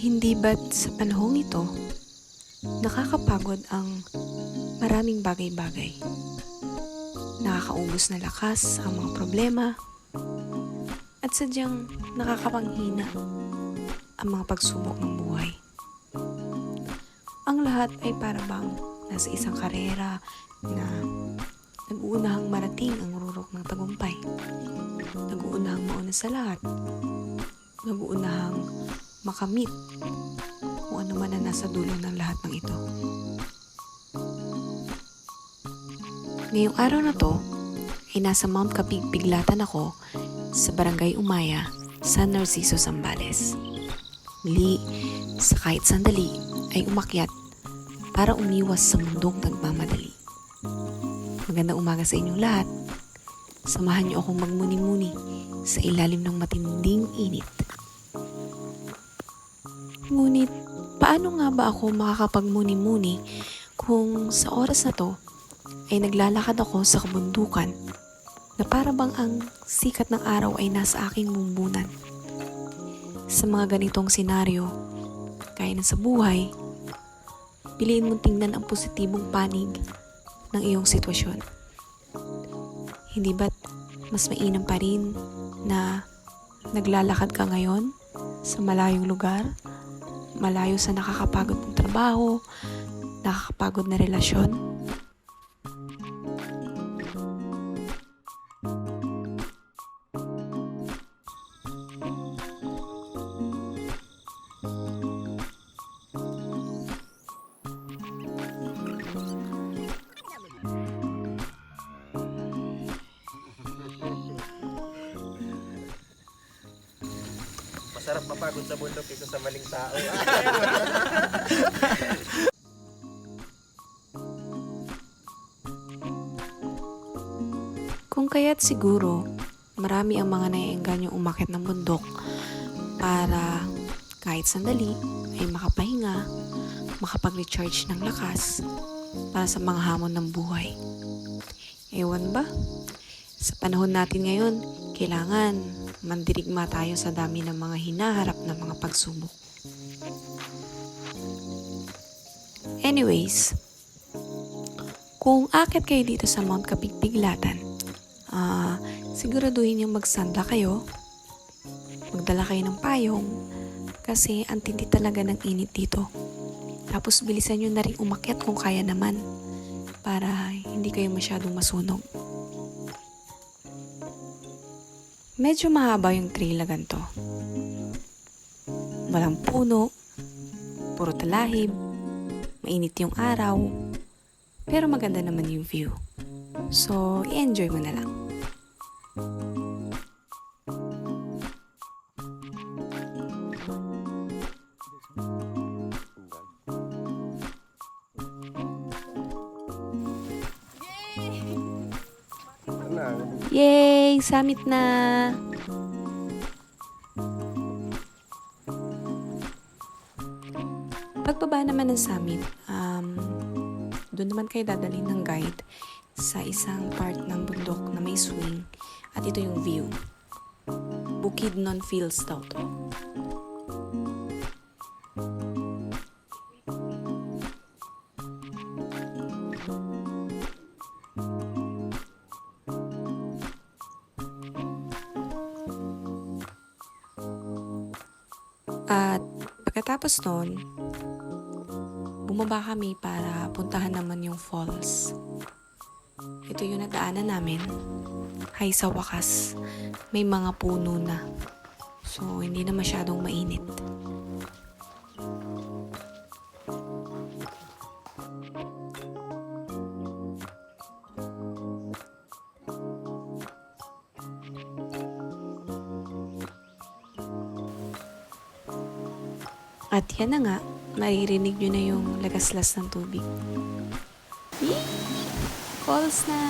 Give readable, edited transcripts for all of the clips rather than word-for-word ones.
Hindi ba't sa panahong ito, nakakapagod ang maraming bagay-bagay. Nakakaubos na lakas ang mga problema at sadyang nakakapanghina ang mga pagsubok ng buhay. Ang lahat ay para bang nasa isang karera na nag-uunahang marating ang rurok ng tagumpay. Nag-uunahang mauna sa lahat. Nag-uunahang makamit kung ano man na nasa dulo ng lahat ng ito. Ngayong araw na to, ay nasa Mount Kapigpiglatan ako sa Barangay Umaya, San Narciso, Zambales. Muli, sa kahit sandali, ay umakyat para umiwas sa mundong nagmamadali. Magandang umaga sa inyong lahat. Samahan niyo akong magmuni-muni sa ilalim ng matinding init. Ngunit, paano nga ba ako makakapagmuni-muni kung sa oras na to ay naglalakad ako sa kabundukan na para bang ang sikat ng araw ay nasa aking bumbunan? Sa mga ganitong senaryo, kaya na sa buhay, piliin mong tingnan ang positibong panig ng iyong sitwasyon. Hindi ba't mas mainam pa rin na naglalakad ka ngayon sa malayong lugar, malayo sa nakakapagod ng trabaho, nakakapagod na relasyon? Masarap mapagod sa bundok ito sa maling tao. Kung kaya't siguro, marami ang mga naiengganyong umakyat ng bundok para kahit sandali ay makapahinga, makapag-recharge ng lakas para sa mga hamon ng buhay. Ewan ba? Sa panahon natin ngayon, kailangan mandirigma tayo sa dami ng mga hinaharap na mga pagsubok. Anyways, kung akit kayo dito sa Mount Kapigpiglatan, siguraduhin yung magsanda kayo, magdala kayo ng payong, kasi ang tindi talaga ng init dito. Tapos bilisan nyo na rin umakyat kung kaya naman, para hindi kayo masyadong masunog. Medyo mahaba yung trail na ganito. Walang puno, puro talahib, mainit yung araw, pero maganda naman yung view. So, i-enjoy mo na lang. Yay! Summit na! Pagbaba naman ng summit, doon naman kayo dadalhin ng guide sa isang part ng bundok na may swing. At ito yung view. Bukidnon Fields daw to. At pagkatapos nun, bumaba kami para puntahan naman yung falls. Ito yung nadaanan namin. Hay sa wakas, may mga puno na. So, hindi na masyadong mainit. At yan na nga, maririnig nyo na yung lagaslas ng tubig. Yee! Falls na!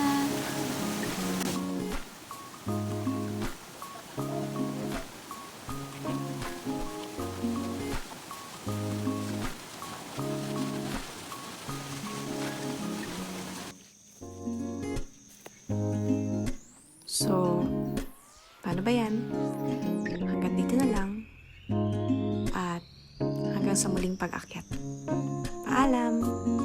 So, paano ba yan? Hanggang dito na lang. At hanggang sa muling pag-akyat. Paalam!